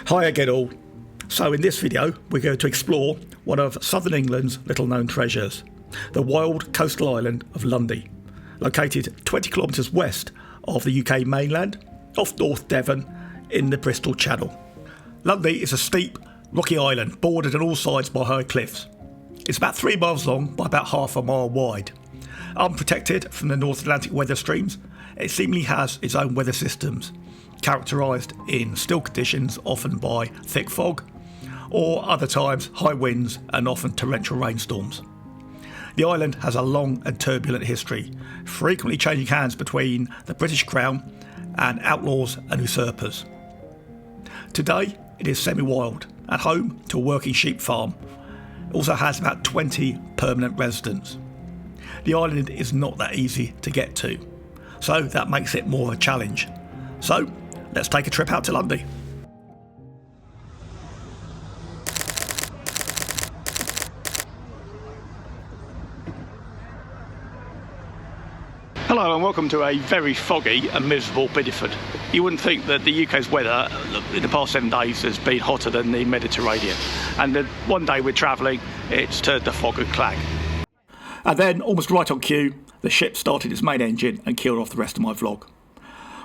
Hi again all. So in this video we're going to explore one of southern England's little known treasures, the wild coastal island of Lundy, located 20 kilometres west of the UK mainland, off North Devon in the Bristol Channel. Lundy is a steep, rocky island bordered on all sides by high cliffs. It's about 3 miles long by about half a mile wide. Unprotected from the North Atlantic weather streams, it seemingly has its own weather systems, characterised in still conditions often by thick fog, or other times high winds and often torrential rainstorms. The island has a long and turbulent history, frequently changing hands between the British Crown and outlaws and usurpers. Today it is semi-wild and home to a working sheep farm. It also has about 20 permanent residents. The island is not that easy to get to, so that makes it more of a challenge. So let's take a trip out to Lundy. Hello and welcome to a very foggy and miserable Bideford. You wouldn't think that the UK's weather in the past 7 days has been hotter than the Mediterranean, and then one day we're travelling, it's turned to fog and clag. And then, almost right on cue, the ship started its main engine and killed off the rest of my vlog.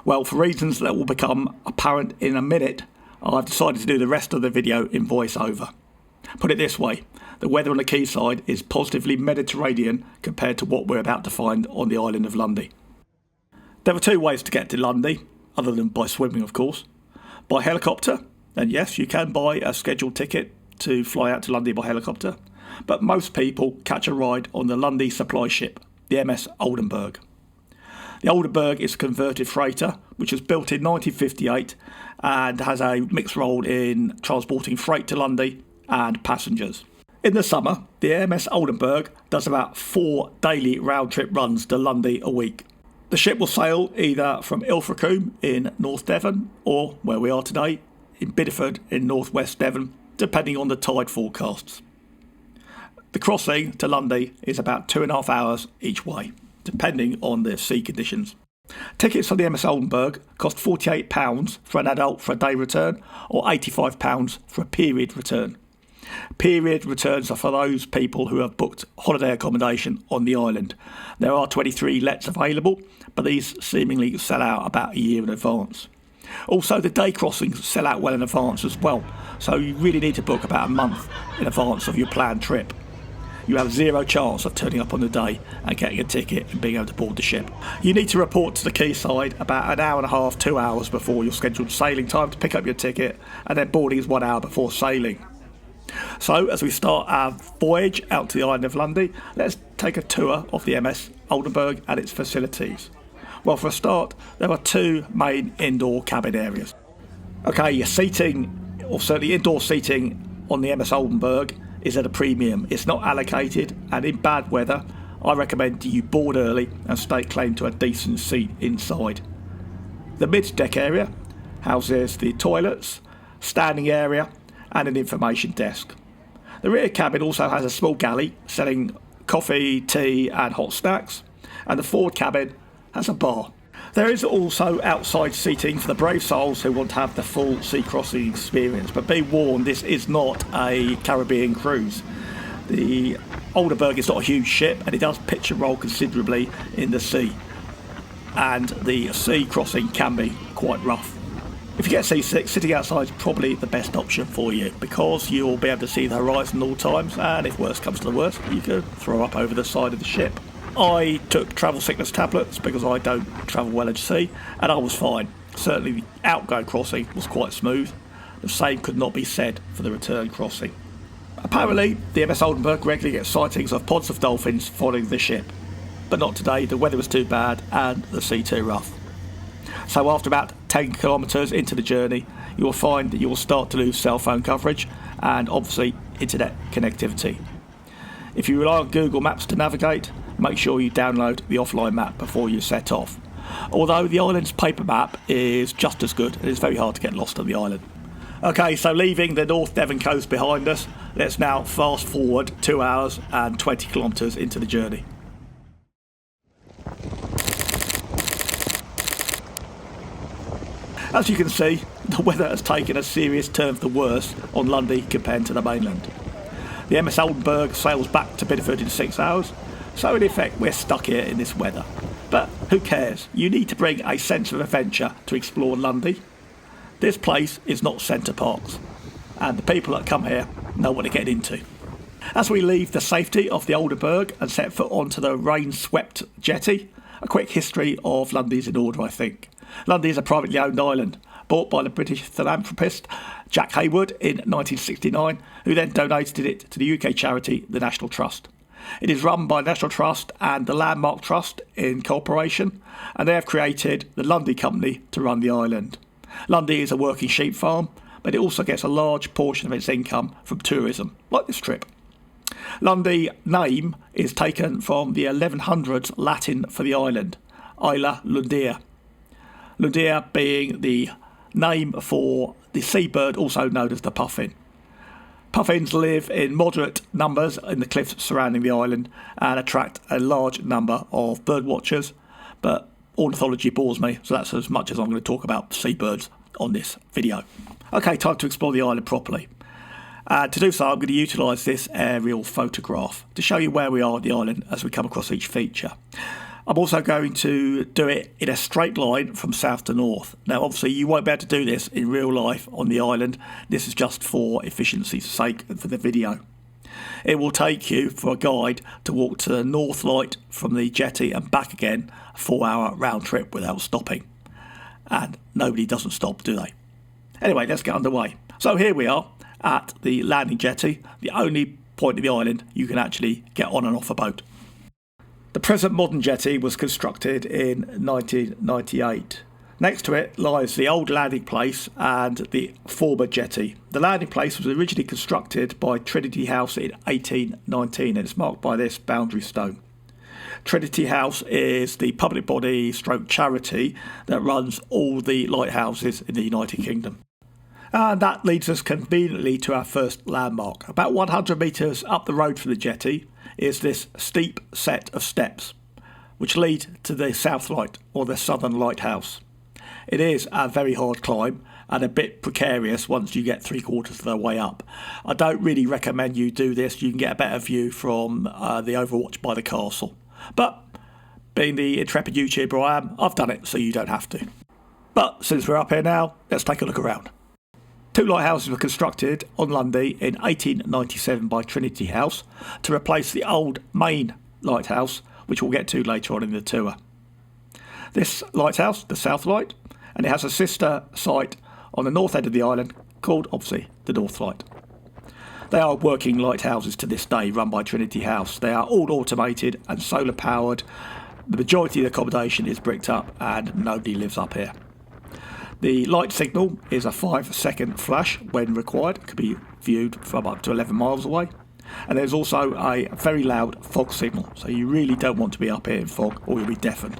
Well, for reasons that will become apparent in a minute, I've decided to do the rest of the video in voiceover. Put it this way, the weather on the quayside is positively Mediterranean compared to what we're about to find on the Island of Lundy. There are 2 ways to get to Lundy, other than by swimming of course. By helicopter, and yes, you can buy a scheduled ticket to fly out to Lundy by helicopter, but most people catch a ride on the Lundy supply ship, the MS Oldenburg. The Oldenburg is a converted freighter which was built in 1958 and has a mixed role in transporting freight to Lundy and passengers. In the summer, the MS Oldenburg does about 4 daily round-trip runs to Lundy a week. The ship will sail either from Ilfracombe in North Devon or, where we are today, in Bideford in northwest Devon, depending on the tide forecasts. The crossing to Lundy is about 2.5 hours each way, depending on the sea conditions. Tickets on the MS Oldenburg cost £48 for an adult for a day return or £85 for a period return. Period returns are for those people who have booked holiday accommodation on the island. There are 23 lets available, but these seemingly sell out about a year in advance. Also, the day crossings sell out well in advance as well, so you really need to book about a month in advance of your planned trip. You have 0 chance of turning up on the day and getting a ticket and being able to board the ship. You need to report to the quayside about an hour and a half, 2 hours before your scheduled sailing time to pick up your ticket, and then boarding is 1 hour before sailing. So, as we start our voyage out to the Island of Lundy, let's take a tour of the MS Oldenburg and its facilities. Well, for a start, there are 2 main indoor cabin areas. Okay, your seating, or certainly indoor seating on the MS Oldenburg, is at a premium. It's not allocated, and in bad weather, I recommend you board early and stake claim to a decent seat inside. The mid-deck area houses the toilets, standing area, and an information desk. The rear cabin also has a small galley selling coffee, tea and hot snacks, and the forward cabin has a bar. There is also outside seating for the brave souls who want to have the full sea crossing experience, but be warned, this is not a Caribbean cruise. The Oldenburg is not a huge ship and it does pitch and roll considerably in the sea, and the sea crossing can be quite rough. If you get seasick, sitting outside is probably the best option for you because you'll be able to see the horizon all times, and if worst comes to the worst, you can throw up over the side of the ship. I took travel sickness tablets because I don't travel well at sea, and I was fine. Certainly the outgoing crossing was quite smooth. The same could not be said for the return crossing. Apparently, the MS Oldenburg regularly gets sightings of pods of dolphins following the ship, but not today. The weather was too bad and the sea too rough. So after about 10 kilometres into the journey, you will find that you will start to lose cell phone coverage and obviously internet connectivity. If you rely on Google Maps to navigate, make sure you download the offline map before you set off. Although the island's paper map is just as good, and it's very hard to get lost on the island. Okay, so leaving the North Devon coast behind us, let's now fast forward 2 hours and 20 kilometres into the journey. As you can see, the weather has taken a serious turn for the worse on Lundy compared to the mainland. The MS Oldenburg sails back to Bideford in 6 hours, so in effect we're stuck here in this weather. But who cares? You need to bring a sense of adventure to explore Lundy. This place is not Centre Parks, and the people that come here know what they're getting into. As we leave the safety of the Oldenburg and set foot onto the rain-swept Jetty, a quick history of Lundy's in order, I think. Lundy is a privately owned island, bought by the British philanthropist Jack Hayward in 1969, who then donated it to the UK charity, the National Trust. It is run by the National Trust and the Landmark Trust in cooperation, and they have created the Lundy Company to run the island. Lundy is a working sheep farm, but it also gets a large portion of its income from tourism, like this trip. Lundy name is taken from the 1100s Latin for the island, Isla Lundia. Lundia being the name for the seabird also known as the puffin. Puffins live in moderate numbers in the cliffs surrounding the island and attract a large number of bird watchers, but ornithology bores me, so that's as much as I'm going to talk about seabirds on this video. Okay, time to explore the island properly. To do so, I'm going to utilise this aerial photograph to show you where we are at the island as we come across each feature. I'm also going to do it in a straight line from south to north. Now, obviously, you won't be able to do this in real life on the island. This is just for efficiency's sake and for the video. It will take you for a guide to walk to the North Light from the jetty and back again, a 4-hour round trip without stopping. And nobody doesn't stop, do they? Anyway, let's get underway. So here we are at the landing jetty, the only point of the island you can actually get on and off a boat. The present modern jetty was constructed in 1998. Next to it lies the old landing place and the former jetty. The landing place was originally constructed by Trinity House in 1819 and it's marked by this boundary stone. Trinity House is the public body stroke charity that runs all the lighthouses in the United Kingdom. And that leads us conveniently to our first landmark. About 100 metres up the road from the jetty is this steep set of steps which lead to the South Light or the Southern Lighthouse. It is a very hard climb and a bit precarious once you get 3/4 of the way up. I don't really recommend you do this. You can get a better view from the overwatch by the castle. But being the intrepid YouTuber I am, I've done it so you don't have to. But since we're up here now, let's take a look around. 2 lighthouses were constructed on Lundy in 1897 by Trinity House to replace the old main lighthouse, which we'll get to later on in the tour. This lighthouse, the South Light, and it has a sister site on the north end of the island called, obviously, the North Light. They are working lighthouses to this day run by Trinity House. They are all automated and solar powered. The majority of the accommodation is bricked up and nobody lives up here. The light signal is a 5-second flash when required. It could be viewed from up to 11 miles away. And there's also a very loud fog signal, so you really don't want to be up here in fog or you'll be deafened.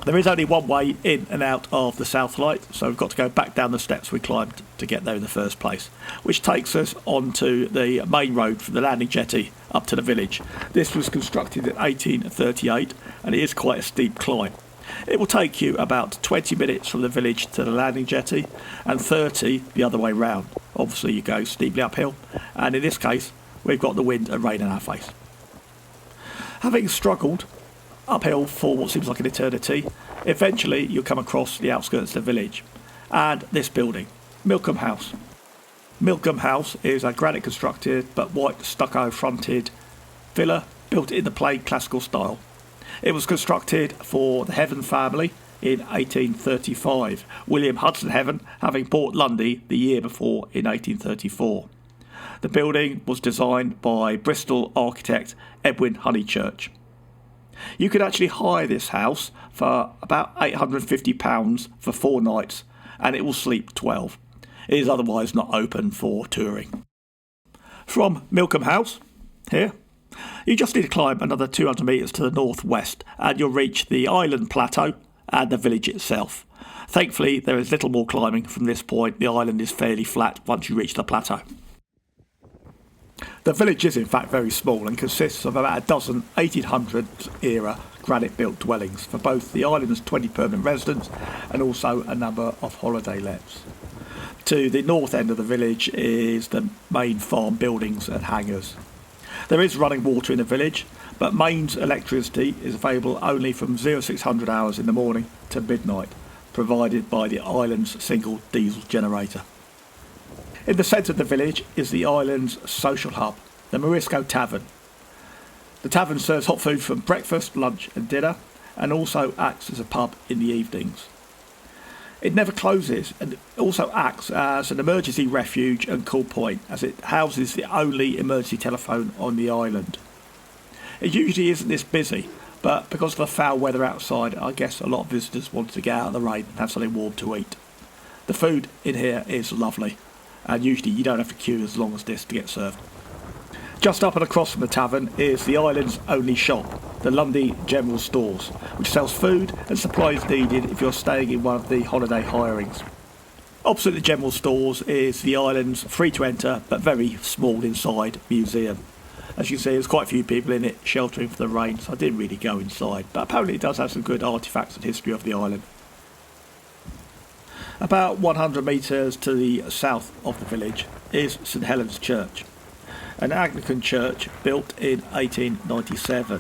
There is only one way in and out of the South Light, so we've got to go back down the steps we climbed to get there in the first place, which takes us onto the main road from the landing jetty up to the village. This was constructed in 1838 and it is quite a steep climb. It will take you about 20 minutes from the village to the landing jetty and 30 the other way round. Obviously you go steeply uphill, and in this case we've got the wind and rain in our face. Having struggled uphill for what seems like an eternity, eventually you'll come across the outskirts of the village and this building, Millcombe House. Millcombe House is a granite constructed but white stucco fronted villa built in the plain classical style. It was constructed for the Heaven family in 1835, William Hudson Heaven having bought Lundy the year before in 1834. The building was designed by Bristol architect Edwin Honeychurch. You could actually hire this house for about £850 for 4 nights and it will sleep 12. It is otherwise not open for touring. From Millcombe House, here, you just need to climb another 200 metres to the northwest and you'll reach the island plateau and the village itself. Thankfully, there is little more climbing from this point. The island is fairly flat once you reach the plateau. The village is in fact very small and consists of about a dozen 1800s era granite-built dwellings for both the island's 20 permanent residents and also a number of holiday lets. To the north end of the village is the main farm buildings and hangars. There is running water in the village, but mains electricity is available only from 0600 hours in the morning to midnight, provided by the island's single diesel generator. In the centre of the village is the island's social hub, the Marisco Tavern. The tavern serves hot food from breakfast, lunch and dinner, and also acts as a pub in the evenings. It never closes and also acts as an emergency refuge and call point, as it houses the only emergency telephone on the island. It usually isn't this busy, but because of the foul weather outside, I guess a lot of visitors want to get out of the rain and have something warm to eat. The food in here is lovely, and usually you don't have to queue as long as this to get served. Just up and across from the tavern is the island's only shop, the Lundy General Stores, which sells food and supplies needed if you're staying in one of the holiday hirings. Opposite the General Stores is the island's free-to-enter but very small inside museum. As you can see, there's quite a few people in it sheltering for the rain, so I didn't really go inside, but apparently it does have some good artefacts and history of the island. About 100 metres to the south of the village is St Helen's Church, an Anglican church built in 1897,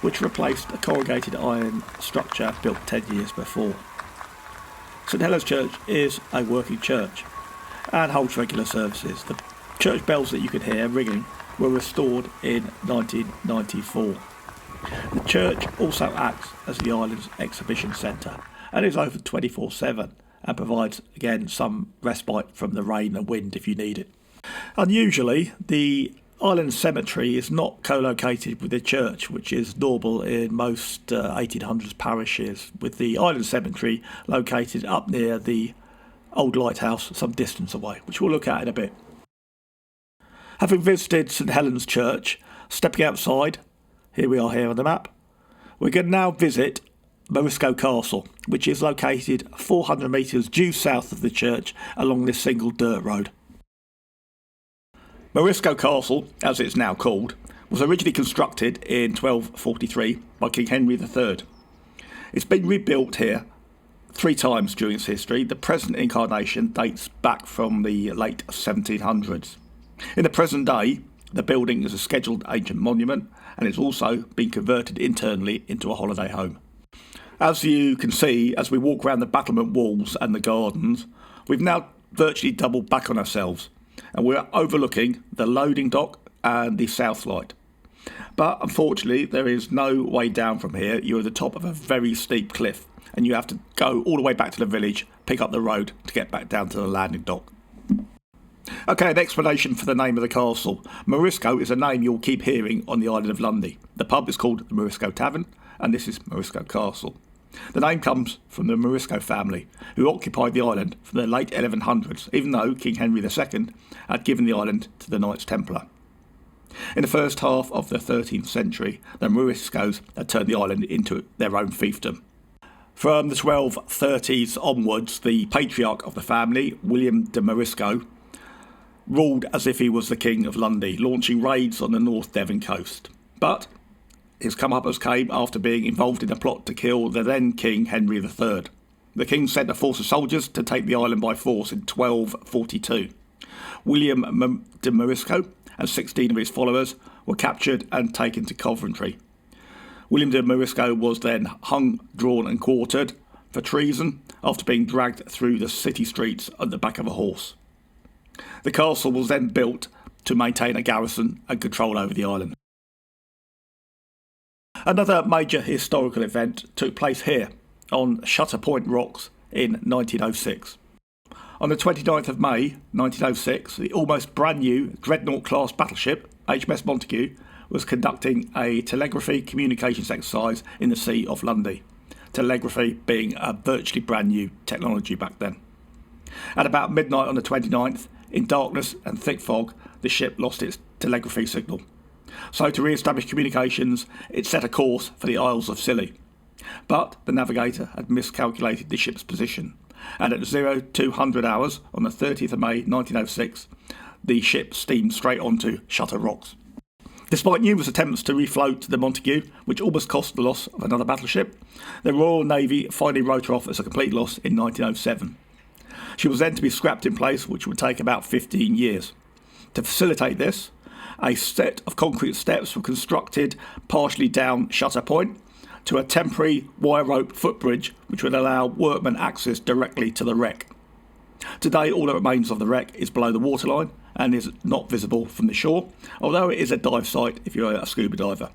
which replaced a corrugated iron structure built 10 years before. St Helen's Church is a working church and holds regular services. The church bells that you can hear ringing were restored in 1994. The church also acts as the island's exhibition centre and is open 24/7 and provides again some respite from the rain and wind if you need it. Unusually, the island cemetery is not co-located with the church, which is normal in most 1800s parishes, with the island cemetery located up near the old lighthouse some distance away, which we'll look at in a bit. Having visited St Helen's Church, stepping outside, here we are here on the map, we're going to now visit Marisco Castle, which is located 400 metres due south of the church along this single dirt road. Marisco Castle, as it's now called, was originally constructed in 1243 by King Henry III. It's been rebuilt here 3 times during its history. The present incarnation dates back from the late 1700s. In the present day, the building is a scheduled ancient monument and it's also been converted internally into a holiday home. As you can see, as we walk around the battlement walls and the gardens, we've now virtually doubled back on ourselves, and we're overlooking the loading dock and the South Light. But unfortunately, there is no way down from here. You're at the top of a very steep cliff, and you have to go all the way back to the village, pick up the road to get back down to the landing dock. Okay, an explanation for the name of the castle. Marisco is a name you'll keep hearing on the Island of Lundy. The pub is called the Marisco Tavern, and this is Marisco Castle. The name comes from the Marisco family, who occupied the island from the late 1100s, even though King Henry II had given the island to the Knights Templar. In the first half of the 13th century, the Mariscos had turned the island into their own fiefdom. From the 1230s onwards, the patriarch of the family, William de Marisco, ruled as if he was the King of Lundy, launching raids on the North Devon coast. But his comeuppance came after being involved in a plot to kill the then King Henry III. The king sent a force of soldiers to take the island by force in 1242. William de Marisco and 16 of his followers were captured and taken to Coventry. William de Marisco was then hung, drawn and quartered for treason after being dragged through the city streets on the back of a horse. The castle was then built to maintain a garrison and control over the island. Another major historical event took place here on Shutter Point Rocks in 1906. On the 29th of May 1906, the almost brand new Dreadnought-class battleship, HMS Montagu, was conducting a telegraphy communications exercise in the Sea of Lundy, telegraphy being a virtually brand new technology back then. At about midnight on the 29th, in darkness and thick fog, the ship lost its telegraphy signal. So to re-establish communications, it set a course for the Isles of Scilly. But the navigator had miscalculated the ship's position, and at 0200 hours on the 30th of May 1906, the ship steamed straight onto Shutter Rocks. Despite numerous attempts to refloat the Montagu, which almost cost the loss of another battleship, the Royal Navy finally wrote her off as a complete loss in 1907. She was then to be scrapped in place, which would take about 15 years. To facilitate this, a set of concrete steps were constructed partially down Shutter Point to a temporary wire rope footbridge which would allow workmen access directly to the wreck. Today, all that remains of the wreck is below the waterline and is not visible from the shore, although it is a dive site if you're a scuba diver.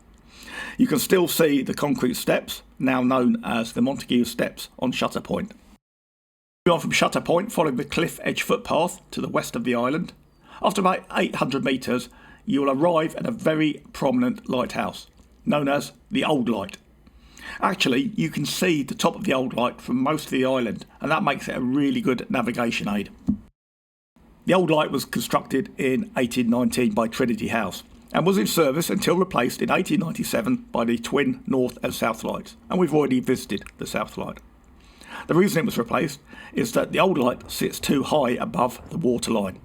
You can still see the concrete steps, now known as the Montagu Steps, on Shutter Point. Moving on from Shutter Point, following the cliff edge footpath to the west of the island, after about 800 metres, you will arrive at a very prominent lighthouse, known as the Old Light. Actually, you can see the top of the Old Light from most of the island, and that makes it a really good navigation aid. The Old Light was constructed in 1819 by Trinity House and was in service until replaced in 1897 by the twin North and South Lights, and we've already visited the South Light. The reason it was replaced is that the Old Light sits too high above the waterline,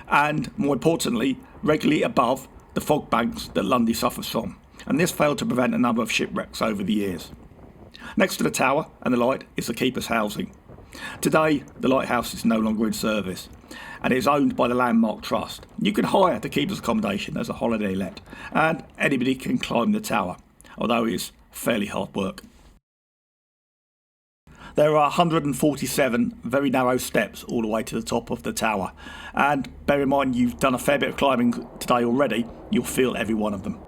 and more importantly, regularly above the fog banks that Lundy suffers from, and this failed to prevent a number of shipwrecks over the years. Next to the tower and the light is the keeper's housing. Today, the lighthouse is no longer in service, and it is owned by the Landmark Trust. You can hire the keeper's accommodation as a holiday let, and anybody can climb the tower, although it's fairly hard work. There are 147 very narrow steps all the way to the top of the tower, and bear in mind you've done a fair bit of climbing today already, you'll feel every one of them.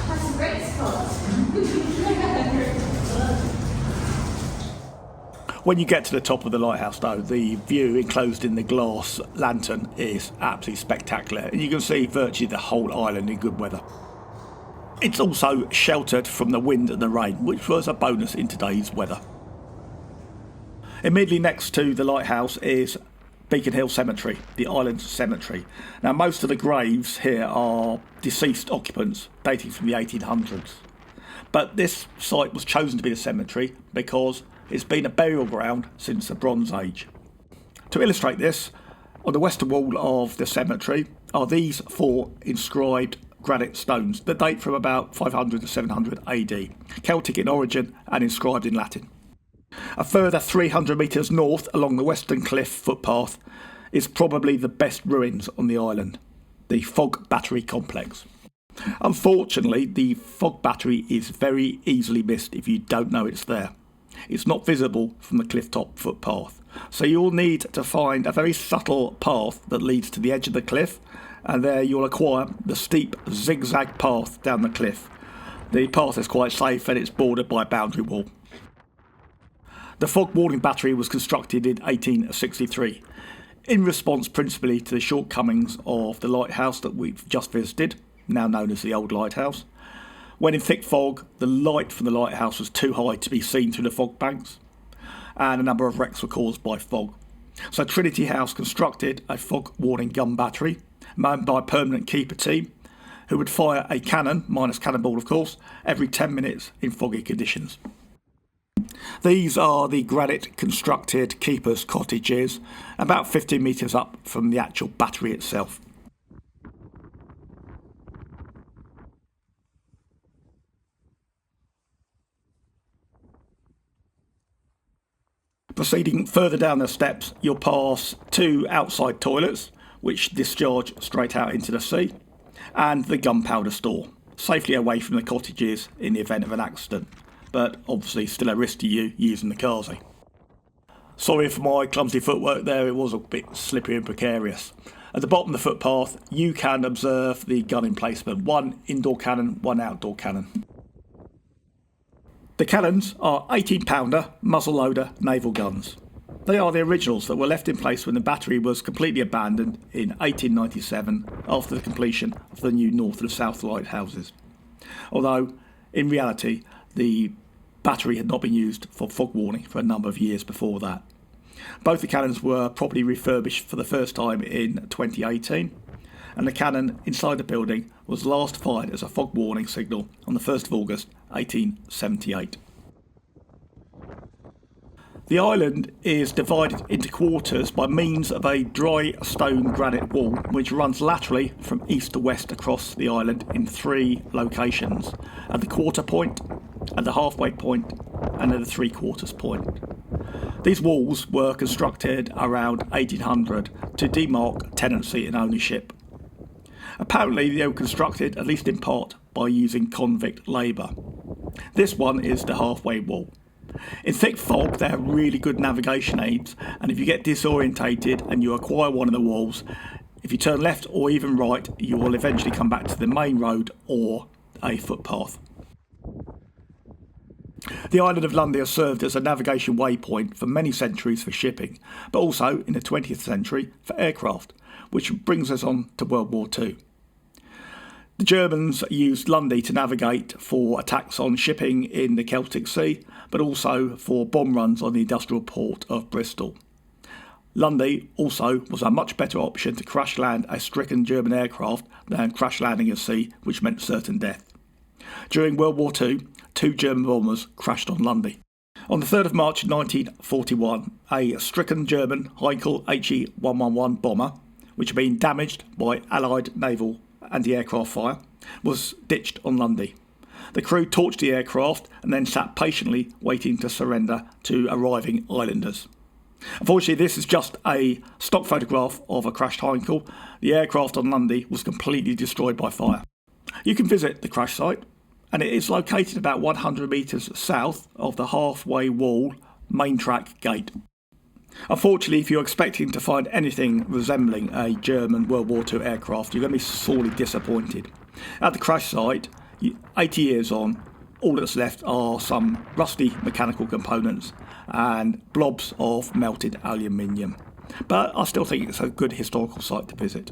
That's a great spot. When you get to the top of the lighthouse though, the view enclosed in the glass lantern is absolutely spectacular, and you can see virtually the whole island in good weather. It's also sheltered from the wind and the rain, which was a bonus in today's weather. Immediately next to the lighthouse is Beacon Hill Cemetery, the island's cemetery. Now most of the graves here are deceased occupants dating from the 1800s. But this site was chosen to be the cemetery because it's been a burial ground since the Bronze Age. To illustrate this, on the western wall of the cemetery are these 4 inscribed granite stones that date from about 500 to 700 AD, Celtic in origin and inscribed in Latin. A further 300 metres north along the western cliff footpath is probably the best ruins on the island, the Fog Battery complex. Unfortunately, the Fog Battery is very easily missed if you don't know it's there. It's not visible from the cliff top footpath, so you'll need to find a very subtle path that leads to the edge of the cliff, and there you'll acquire the steep zigzag path down the cliff. The path is quite safe and it's bordered by a boundary wall. The fog warning battery was constructed in 1863, in response principally to the shortcomings of the lighthouse that we've just visited, now known as the Old Lighthouse. When in thick fog, the light from the lighthouse was too high to be seen through the fog banks, and a number of wrecks were caused by fog. So Trinity House constructed a fog warning gun battery, manned by a permanent keeper team, who would fire a cannon, minus cannonball of course, every 10 minutes in foggy conditions. These are the granite constructed keepers' cottages, about 15 metres up from the actual battery itself. Proceeding further down the steps, you'll pass 2 outside toilets, which discharge straight out into the sea, and the gunpowder store, safely away from the cottages in the event of an accident, but obviously still a risk to you using the Kazi. Sorry for my clumsy footwork there, it was a bit slippery and precarious. At the bottom of the footpath, you can observe the gun emplacement, 1 indoor cannon, 1 outdoor cannon. The cannons are 18-pounder muzzle-loader naval guns. They are the originals that were left in place when the battery was completely abandoned in 1897 after the completion of the new North and South Lighthouses. Although, in reality, the battery had not been used for fog warning for a number of years before that. Both the cannons were properly refurbished for the first time in 2018, and the cannon inside the building was last fired as a fog warning signal on the 1st of August 1878. The island is divided into quarters by means of a dry stone granite wall which runs laterally from east to west across the island in 3 locations: at the quarter point, at the halfway point and at the 3/4 point. These walls were constructed around 1800 to demark tenancy and ownership. Apparently they were constructed, at least in part, by using convict labour. This one is the halfway wall. In thick fog they have really good navigation aids, and if you get disorientated and you acquire one of the walls, if you turn left or even right, you will eventually come back to the main road or a footpath. The Island of Lundy has served as a navigation waypoint for many centuries for shipping, but also in the 20th century for aircraft, which brings us on to World War II. The Germans used Lundy to navigate for attacks on shipping in the Celtic Sea, but also for bomb runs on the industrial port of Bristol. Lundy also was a much better option to crash land a stricken German aircraft than crash landing at sea, which meant certain death. During World War II, 2 German bombers crashed on Lundy. On the 3rd of March 1941, a stricken German Heinkel HE-111 bomber, which had been damaged by Allied naval anti-aircraft fire, was ditched on Lundy. The crew torched the aircraft and then sat patiently waiting to surrender to arriving islanders. Unfortunately, this is just a stock photograph of a crashed Heinkel. The aircraft on Lundy was completely destroyed by fire. You can visit the crash site, and it is located about 100 metres south of the halfway wall main track gate. Unfortunately, if you're expecting to find anything resembling a German World War II aircraft, you're going to be sorely disappointed. At the crash site, 80 years on, all that's left are some rusty mechanical components and blobs of melted aluminium. But I still think it's a good historical site to visit.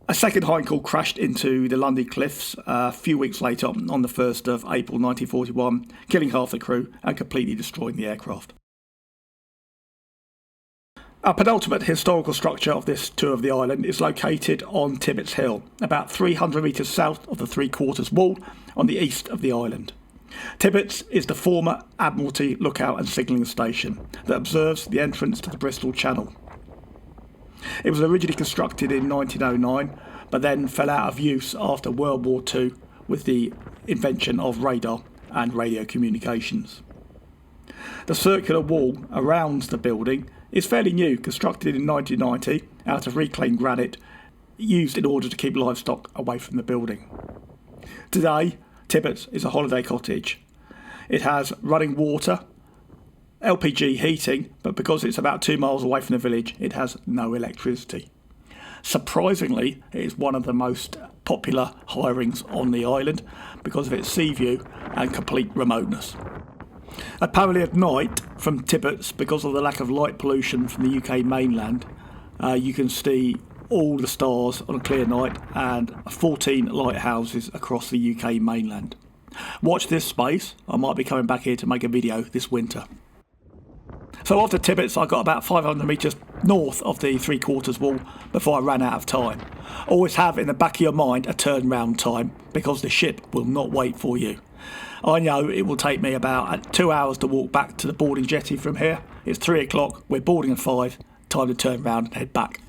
A second Heinkel crashed into the Lundy Cliffs a few weeks later on the 1st of April 1941, killing half the crew and completely destroying the aircraft. Our penultimate historical structure of this tour of the island is located on Tibbetts Hill, about 300 metres south of the 3/4 wall on the east of the island. Tibbetts is the former Admiralty lookout and signalling station that observes the entrance to the Bristol Channel. It was originally constructed in 1909, but then fell out of use after World War II with the invention of radar and radio communications. The circular wall around the building is fairly new, constructed in 1990 out of reclaimed granite, used in order to keep livestock away from the building. Today, Tibbetts is a holiday cottage. It has running water, LPG heating, but because it's about 2 miles away from the village, it has no electricity. Surprisingly, it is one of the most popular hirings on the island because of its sea view and complete remoteness. Apparently at night, from Tibbetts, because of the lack of light pollution from the UK mainland, you can see all the stars on a clear night and 14 lighthouses across the UK mainland. Watch this space, I might be coming back here to make a video this winter. So after Tibbetts, I got about 500 metres north of the 3/4 wall before I ran out of time. Always have in the back of your mind a turnaround time, because the ship will not wait for you. I know it will take me about 2 hours to walk back to the boarding jetty from here. It's 3 o'clock, we're boarding at 5, time to turn round and head back.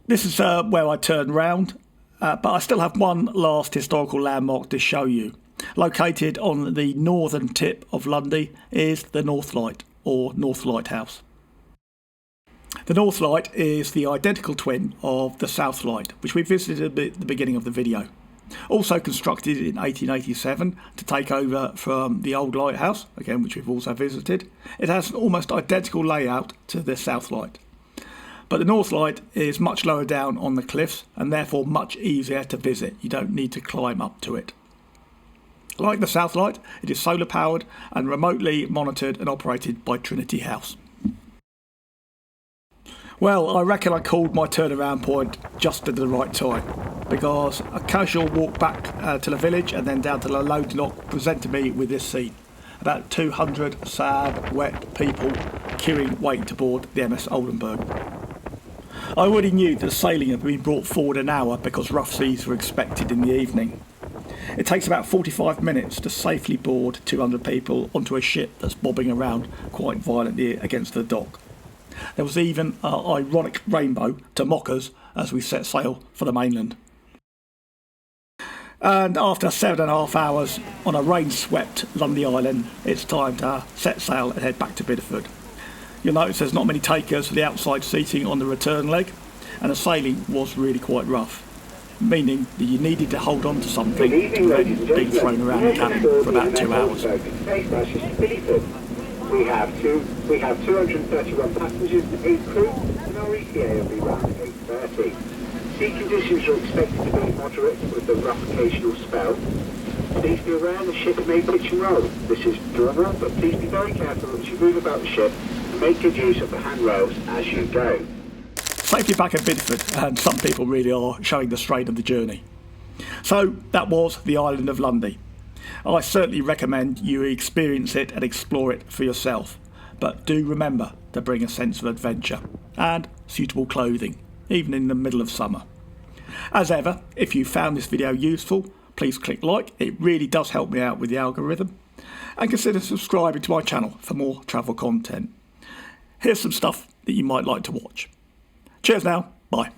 This is where I turn round, but I still have one last historical landmark to show you. Located on the northern tip of Lundy is the North Light, or North Lighthouse. The North Light is the identical twin of the South Light, which we visited at the beginning of the video. Also constructed in 1887 to take over from the old lighthouse, again which we've also visited. It has an almost identical layout to the South Light. But the North Light is much lower down on the cliffs and therefore much easier to visit. You don't need to climb up to it. Like the South Light, it is solar powered and remotely monitored and operated by Trinity House. Well, I reckon I called my turnaround point just at the right time, because a casual walk back to the village and then down to the loading dock presented me with this scene. About 200 sad, wet people queuing waiting to board the MS Oldenburg. I already knew that sailing had been brought forward an hour because rough seas were expected in the evening. It takes about 45 minutes to safely board 200 people onto a ship that's bobbing around quite violently against the dock. There was even an ironic rainbow to mock us as we set sail for the mainland. And after 7.5 hours on a rain-swept Lundy Island, it's time to set sail and head back to Bideford. You'll notice there's not many takers for the outside seating on the return leg, and the sailing was really quite rough, meaning that you needed to hold on to something to prevent being thrown around the cabin for about 2 hours. We have 231 passengers and 8 crew, and our ETA will be around 8:30. Sea conditions are expected to be moderate with a rough occasional spell. Please be aware the ship may pitch and roll. This is normal, but please be very careful as you move about the ship and make good use of the handrails as you go. Safely back at Bideford, and some people really are showing the strain of the journey. So that was the Island of Lundy. I certainly recommend you experience it and explore it for yourself, but do remember to bring a sense of adventure and suitable clothing, even in the middle of summer. As ever, if you found this video useful, please click like, it really does help me out with the algorithm, and consider subscribing to my channel for more travel content. Here's some stuff that you might like to watch. Cheers now, bye.